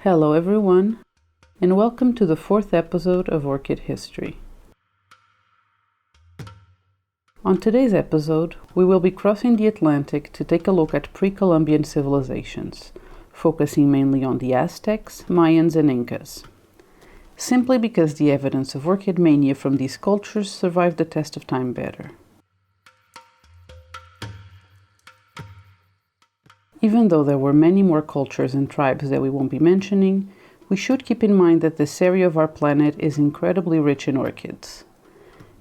Hello everyone, and welcome to the fourth episode of Orchid History. On today's episode, we will be crossing the Atlantic to take a look at pre-Columbian civilizations, focusing mainly on the Aztecs, Mayans, and Incas, simply because the evidence of orchid mania from these cultures survived the test of time better. Even though there were many more cultures and tribes that we won't be mentioning, we should keep in mind that this area of our planet is incredibly rich in orchids,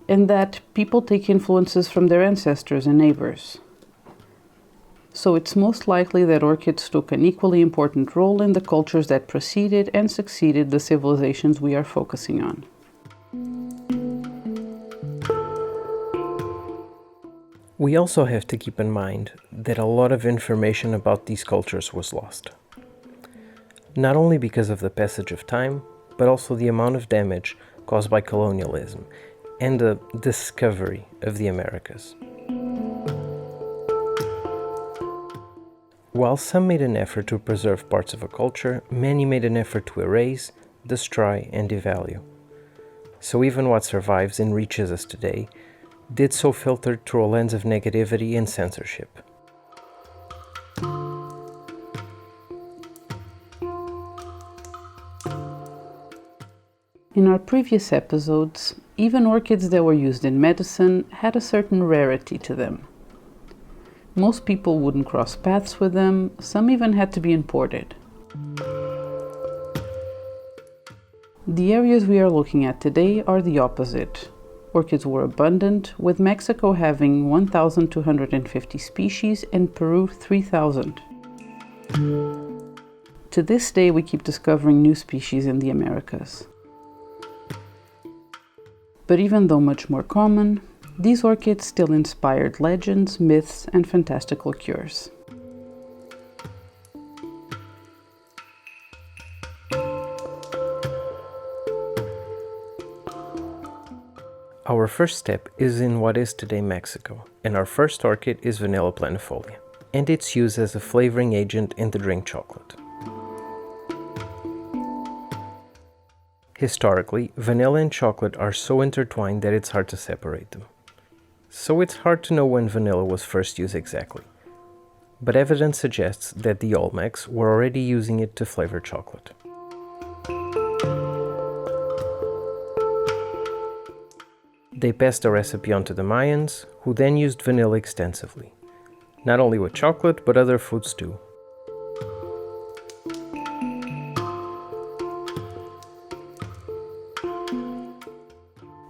and that people take influences from their ancestors and neighbors. So it's most likely that orchids took an equally important role in the cultures that preceded and succeeded the civilizations we are focusing on. We also have to keep in mind that a lot of information about these cultures was lost. Not only because of the passage of time, but also the amount of damage caused by colonialism and the discovery of the Americas. While some made an effort to preserve parts of a culture, many made an effort to erase, destroy, and devalue. So even what survives and reaches us today did so filtered through a lens of negativity and censorship. In our previous episodes, even orchids that were used in medicine had a certain rarity to them. Most people wouldn't cross paths with them, some even had to be imported. The areas we are looking at today are the opposite. Orchids were abundant, with Mexico having 1,250 species and Peru 3,000. To this day, we keep discovering new species in the Americas. But even though much more common, these orchids still inspired legends, myths, and fantastical cures. Our first step is in what is today Mexico, and our first orchid is Vanilla planifolia, and it's used as a flavoring agent in the drink chocolate. Historically, vanilla and chocolate are so intertwined that it's hard to separate them. So it's hard to know when vanilla was first used exactly, but evidence suggests that the Olmecs were already using it to flavor chocolate. They passed the recipe on to the Mayans, who then used vanilla extensively, not only with chocolate, but other foods too.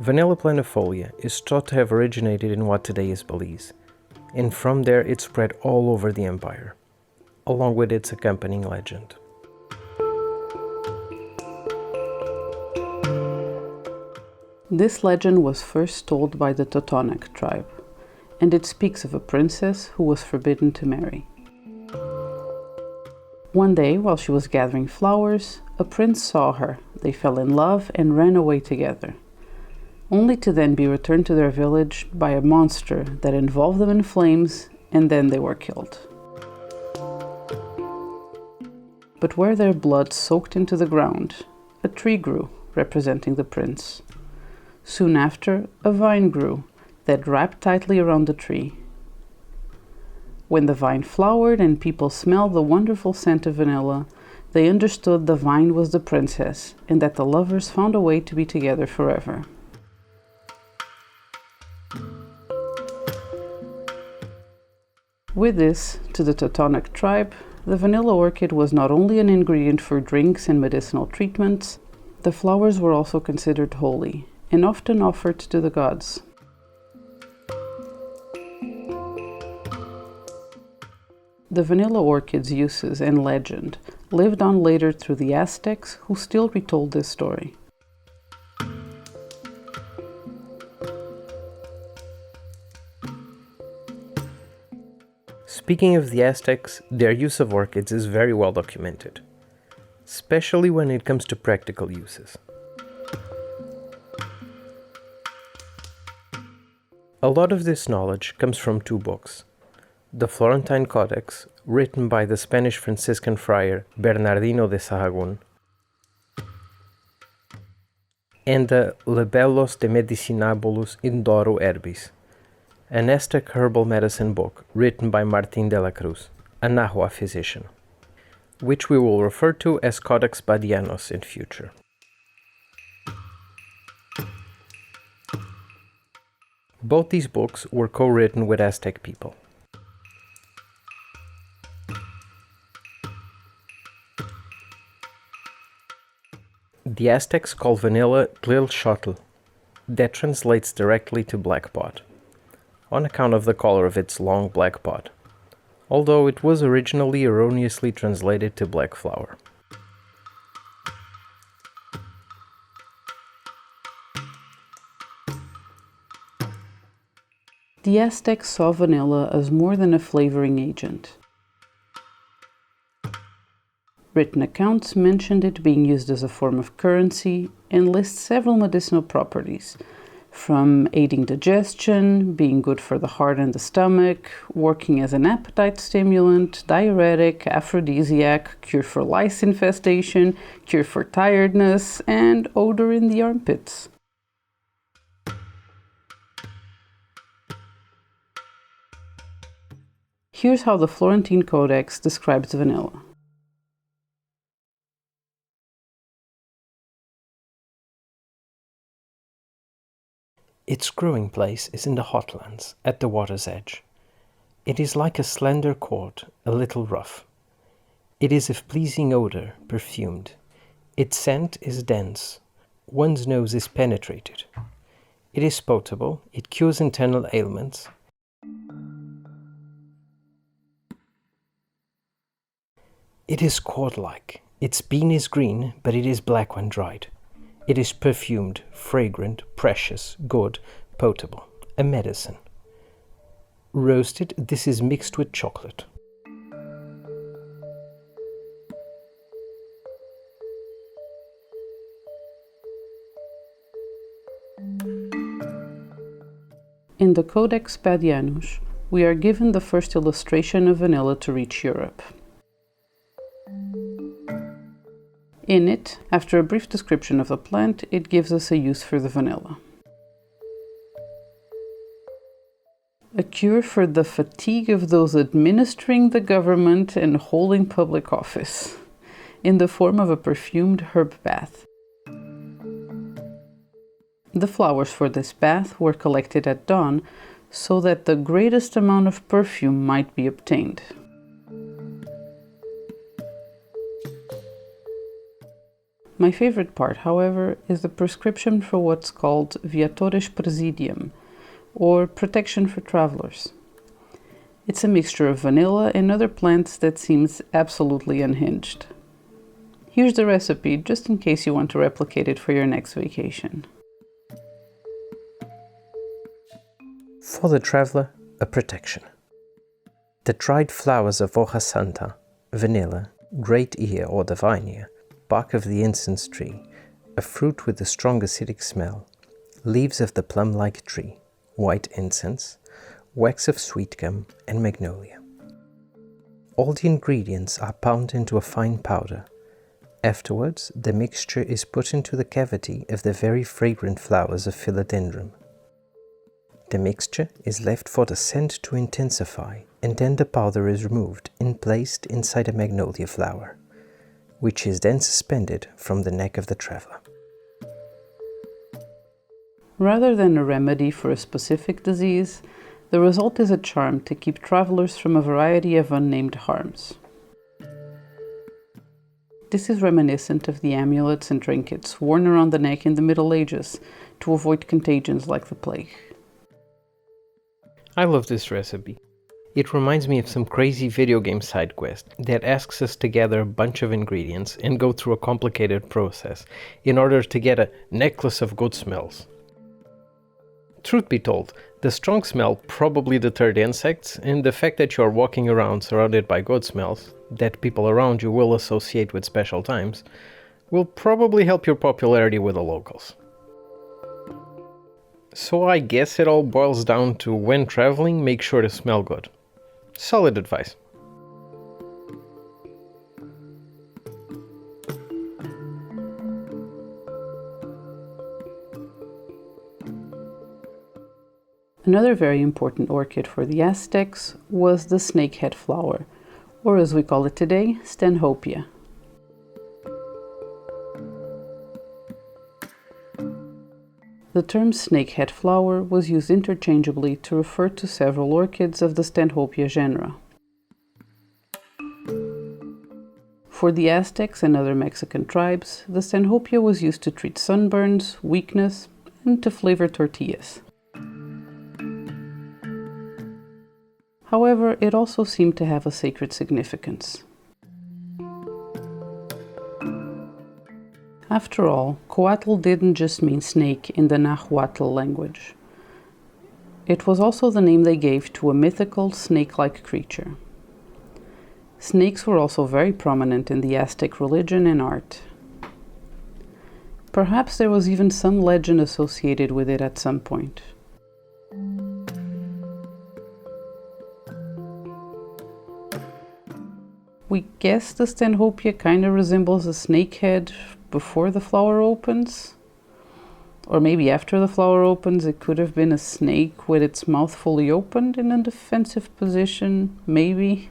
Vanilla planifolia is thought to have originated in what today is Belize, and from there it spread all over the empire, along with its accompanying legend. This legend was first told by the Totonac tribe, and it speaks of a princess who was forbidden to marry. One day, while she was gathering flowers, a prince saw her, they fell in love and ran away together, only to then be returned to their village by a monster that involved them in flames, and then they were killed. But where their blood soaked into the ground, a tree grew, representing the prince. Soon after, a vine grew that wrapped tightly around the tree. When the vine flowered and people smelled the wonderful scent of vanilla, they understood the vine was the princess and that the lovers found a way to be together forever. With this, to the Totonac tribe, the vanilla orchid was not only an ingredient for drinks and medicinal treatments, the flowers were also considered holy and often offered to the gods. The vanilla orchid's uses and legend lived on later through the Aztecs, who still retold this story. Speaking of the Aztecs, their use of orchids is very well documented, especially when it comes to practical uses. A lot of this knowledge comes from two books, the Florentine Codex, written by the Spanish Franciscan friar Bernardino de Sahagún, and the Libellos de Medicinabulus Indoro Herbis, an Aztec herbal medicine book written by Martín de la Cruz, a Nahua physician, which we will refer to as Codex Badianos in future. Both these books were co-written with Aztec people. The Aztecs call vanilla tlilxotl, that translates directly to black pod, on account of the color of its long black pod, although it was originally erroneously translated to black flower. The Aztecs saw vanilla as more than a flavoring agent. Written accounts mentioned it being used as a form of currency and list several medicinal properties, from aiding digestion, being good for the heart and the stomach, working as an appetite stimulant, diuretic, aphrodisiac, cure for lice infestation, cure for tiredness, and odor in the armpits. Here's how the Florentine Codex describes vanilla. Its growing place is in the hotlands, at the water's edge. It is like a slender cord, a little rough. It is of pleasing odor, perfumed. Its scent is dense. One's nose is penetrated. It is potable. It cures internal ailments. It is cord-like. Its bean is green, but it is black when dried. It is perfumed, fragrant, precious, good, potable, a medicine. Roasted, this is mixed with chocolate. In the Codex Badianus, we are given the first illustration of vanilla to reach Europe. In it, after a brief description of the plant, it gives us a use for the vanilla. A cure for the fatigue of those administering the government and holding public office, in the form of a perfumed herb bath. The flowers for this bath were collected at dawn so that the greatest amount of perfume might be obtained. My favorite part, however, is the prescription for what's called viatores praesidium, or protection for travelers. It's a mixture of vanilla and other plants that seems absolutely unhinged. Here's the recipe, just in case you want to replicate it for your next vacation. For the traveler, a protection. The dried flowers of hoja santa, vanilla, great ear or divine ear, bark of the incense tree, a fruit with a strong acidic smell, leaves of the plum-like tree, white incense, wax of sweet gum, and magnolia. All the ingredients are pounded into a fine powder. Afterwards, the mixture is put into the cavity of the very fragrant flowers of philodendron. The mixture is left for the scent to intensify, and then the powder is removed and placed inside a magnolia flower, which is then suspended from the neck of the traveler. Rather than a remedy for a specific disease, the result is a charm to keep travelers from a variety of unnamed harms. This is reminiscent of the amulets and trinkets worn around the neck in the Middle Ages to avoid contagions like the plague. I love this recipe. It reminds me of some crazy video game side quest that asks us to gather a bunch of ingredients and go through a complicated process in order to get a necklace of good smells. Truth be told, the strong smell probably deterred insects, and the fact that you are walking around surrounded by good smells, that people around you will associate with special times, will probably help your popularity with the locals. So I guess it all boils down to when traveling, make sure to smell good. Solid advice. Another very important orchid for the Aztecs was the snakehead flower, or as we call it today, Stanhopea. The term snakehead flower was used interchangeably to refer to several orchids of the Stanhopea genera. For the Aztecs and other Mexican tribes, the Stanhopea was used to treat sunburns, weakness, and to flavor tortillas. However, it also seemed to have a sacred significance. After all, coatl didn't just mean snake in the Nahuatl language. It was also the name they gave to a mythical snake-like creature. Snakes were also very prominent in the Aztec religion and art. Perhaps there was even some legend associated with it at some point. We guess the Stanhopea kind of resembles a snakehead before the flower opens. Or maybe after the flower opens, it could have been a snake with its mouth fully opened in a defensive position, maybe.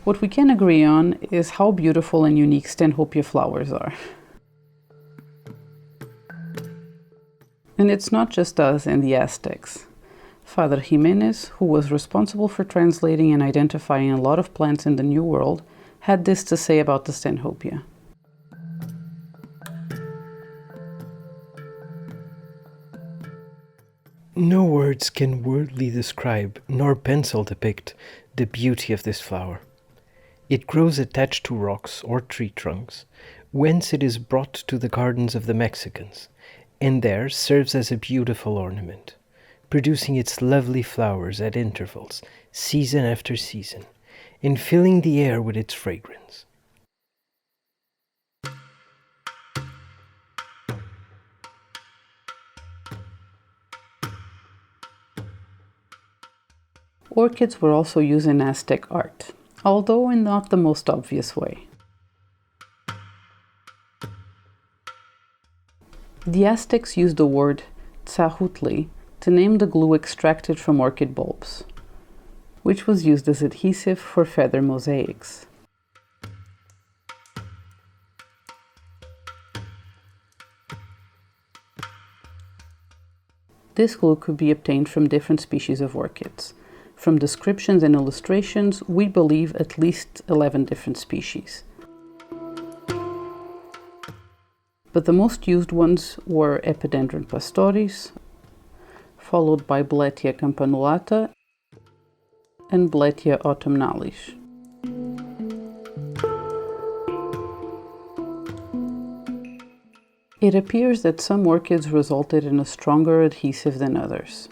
What we can agree on is how beautiful and unique Stanhopea flowers are. And it's not just us and the Aztecs. Father Jimenez, who was responsible for translating and identifying a lot of plants in the New World, had this to say about the Stanhopea. No words can wordly describe, nor pencil depict, the beauty of this flower. It grows attached to rocks or tree trunks, whence it is brought to the gardens of the Mexicans, and there serves as a beautiful ornament, producing its lovely flowers at intervals, season after season, and filling the air with its fragrance. Orchids were also used in Aztec art, although in not the most obvious way. The Aztecs used the word tzahutli to name the glue extracted from orchid bulbs, which was used as adhesive for feather mosaics. This glue could be obtained from different species of orchids. From descriptions and illustrations, we believe at least 11 different species. But the most used ones were Epidendron pastoris, followed by Bletia campanulata and Bletia autumnalis. It appears that some orchids resulted in a stronger adhesive than others.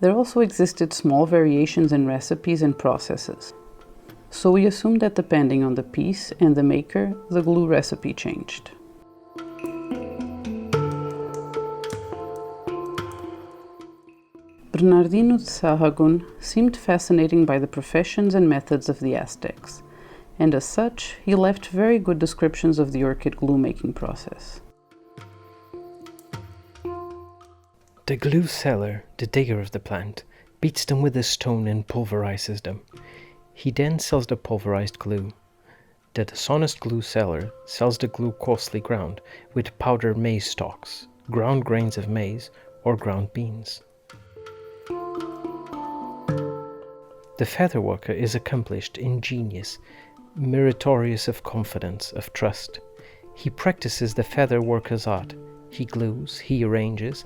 There also existed small variations in recipes and processes, so we assume that depending on the piece and the maker, the glue recipe changed. Bernardino de Sahagún seemed fascinating by the professions and methods of the Aztecs, and as such, he left very good descriptions of the orchid glue-making process. The glue seller, the digger of the plant, beats them with a stone and pulverizes them. He then sells the pulverized glue. The dishonest glue seller sells the glue coarsely ground with powdered maize stalks, ground grains of maize, or ground beans. The feather worker is accomplished, ingenious, meritorious of confidence, of trust. He practices the feather worker's art. He glues, he arranges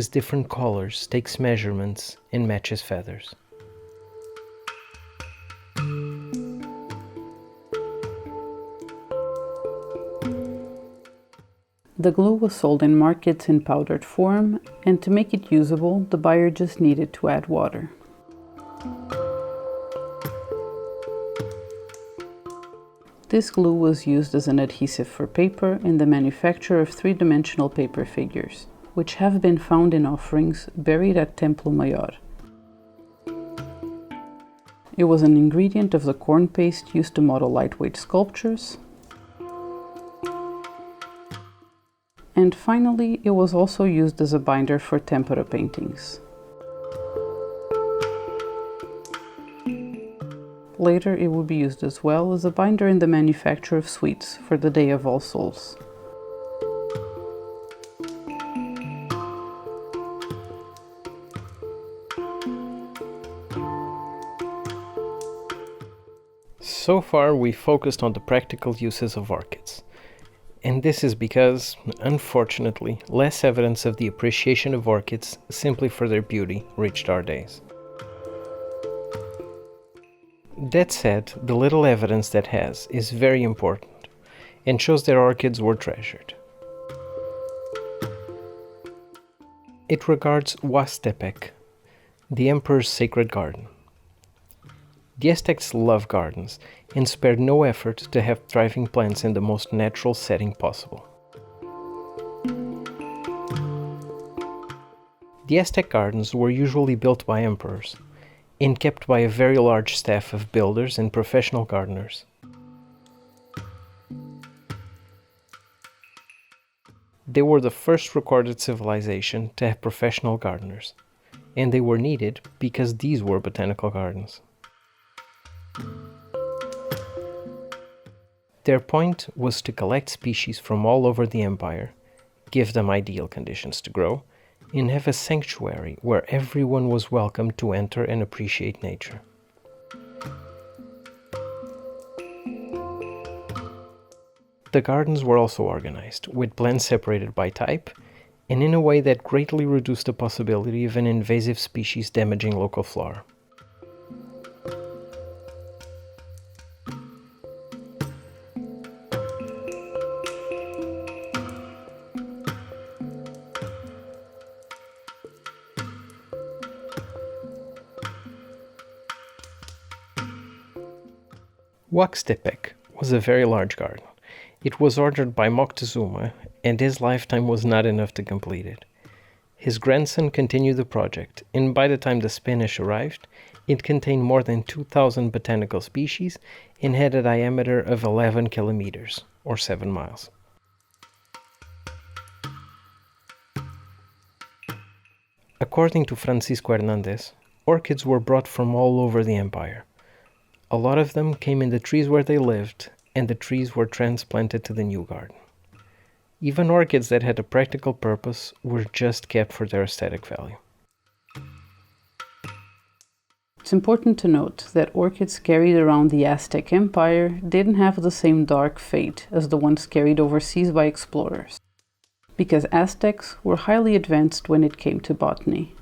different colors, takes measurements, and matches feathers. The glue was sold in markets in powdered form, and to make it usable, the buyer just needed to add water. This glue was used as an adhesive for paper in the manufacture of three-dimensional paper figures, which have been found in offerings buried at Templo Mayor. It was an ingredient of the corn paste used to model lightweight sculptures, And finally, it was also used as a binder for tempera paintings. Later, it would be used as well as a binder in the manufacture of sweets for the Day of All Souls. So far, we focused on the practical uses of orchids. And this is because, unfortunately, less evidence of the appreciation of orchids simply for their beauty reached our days. That said, the little evidence that has is very important and shows that orchids were treasured. It regards Huastepec, the emperor's sacred garden. The Aztecs loved gardens and spared no effort to have thriving plants in the most natural setting possible. The Aztec gardens were usually built by emperors and kept by a very large staff of builders and professional gardeners. They were the first recorded civilization to have professional gardeners, and they were needed because these were botanical gardens. Their point was to collect species from all over the empire, give them ideal conditions to grow, and have a sanctuary where everyone was welcome to enter and appreciate nature. The gardens were also organized, with plants separated by type, and in a way that greatly reduced the possibility of an invasive species damaging local flora. Huastepec was a very large garden. It was ordered by Moctezuma, and his lifetime was not enough to complete it. His grandson continued the project, and by the time the Spanish arrived, it contained more than 2,000 botanical species and had a diameter of 11 kilometers, or 7 miles. According to Francisco Hernandez, orchids were brought from all over the empire. A lot of them came in the trees where they lived, and the trees were transplanted to the new garden. Even orchids that had a practical purpose were just kept for their aesthetic value. It's important to note that orchids carried around the Aztec Empire didn't have the same dark fate as the ones carried overseas by explorers, because Aztecs were highly advanced when it came to botany.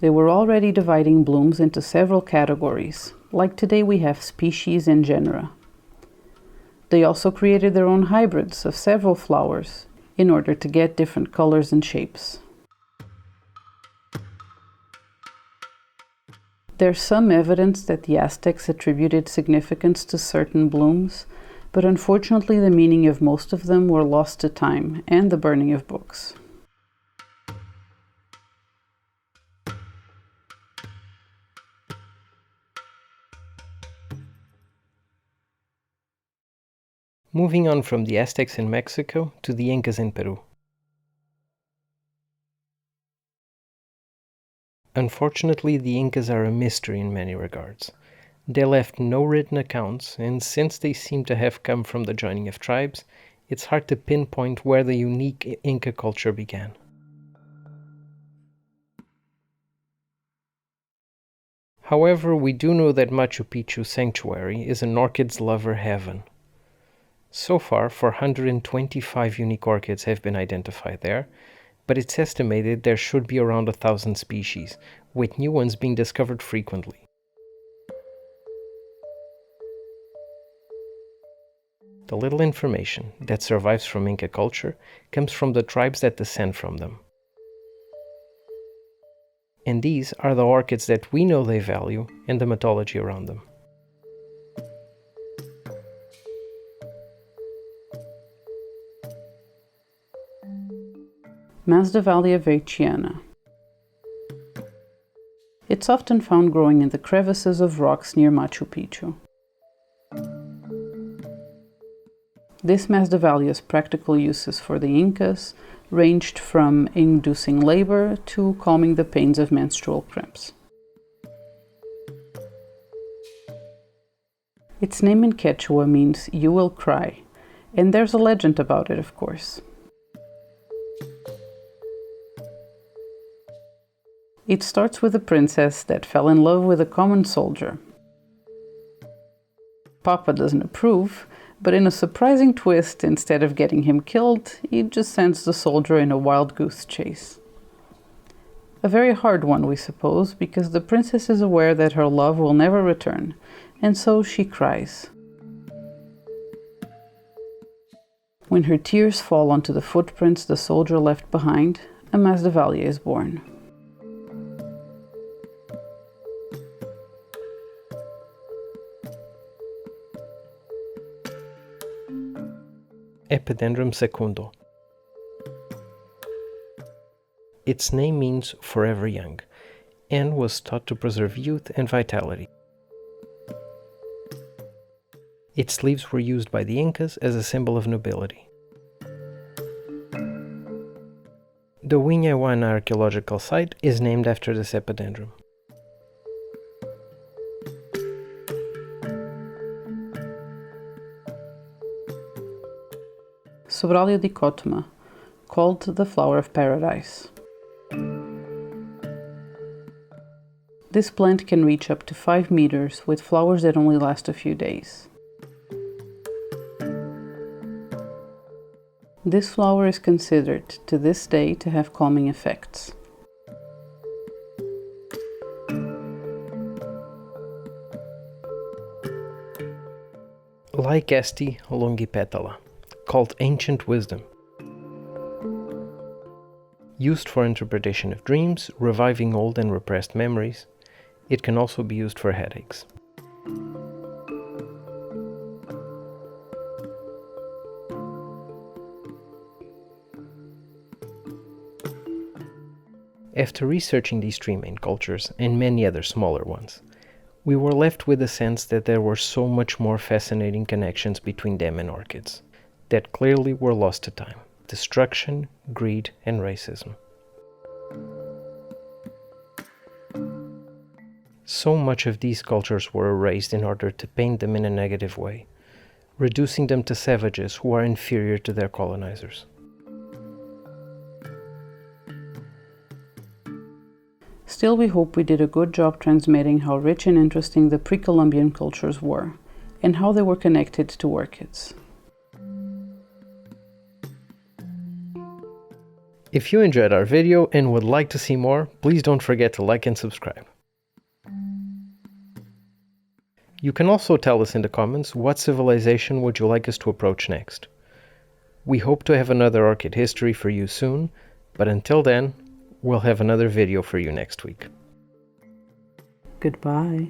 They were already dividing blooms into several categories, like today we have species and genera. They also created their own hybrids of several flowers in order to get different colors and shapes. There's some evidence that the Aztecs attributed significance to certain blooms, but unfortunately the meaning of most of them were lost to time and the burning of books. Moving on from the Aztecs in Mexico to the Incas in Peru. Unfortunately, the Incas are a mystery in many regards. They left no written accounts, and since they seem to have come from the joining of tribes, it's hard to pinpoint where the unique Inca culture began. However, we do know that Machu Picchu Sanctuary is an orchids lover heaven. So far, 425 unique orchids have been identified there, but it's estimated there should be around 1,000 species, with new ones being discovered frequently. The little information that survives from Inca culture comes from the tribes that descend from them. And these are the orchids that we know they value and the mythology around them. Masdevallia veitchiana. It's often found growing in the crevices of rocks near Machu Picchu. This Masdevallia's practical uses for the Incas ranged from inducing labor to calming the pains of menstrual cramps. Its name in Quechua means "you will cry," and there's a legend about it, of course. It starts with a princess that fell in love with a common soldier. Papa doesn't approve, but in a surprising twist, instead of getting him killed, he just sends the soldier in a wild goose chase. A very hard one, we suppose, because the princess is aware that her love will never return, and so she cries. When her tears fall onto the footprints the soldier left behind, a Masdevallia is born. Epidendrum secundo. Its name means forever young, and was thought to preserve youth and vitality. Its leaves were used by the Incas as a symbol of nobility. The Huiñahuana archaeological site is named after this epidendrum. Sobralia dichotoma, called the flower of paradise. This plant can reach up to 5 meters with flowers that only last a few days. This flower is considered to this day to have calming effects. Lycaste longipetala, called ancient wisdom. Used for interpretation of dreams, reviving old and repressed memories, it can also be used for headaches. After researching these three main cultures, and many other smaller ones, we were left with a sense that there were so much more fascinating connections between them and orchids, that clearly were lost to time: destruction, greed, and racism. So much of these cultures were erased in order to paint them in a negative way, reducing them to savages who are inferior to their colonizers. Still, we hope we did a good job transmitting how rich and interesting the pre-Columbian cultures were, and how they were connected to orchids. If you enjoyed our video and would like to see more, please don't forget to like and subscribe. You can also tell us in the comments what civilization would you like us to approach next. We hope to have another Orchid History for you soon, but until then, we'll have another video for you next week. Goodbye.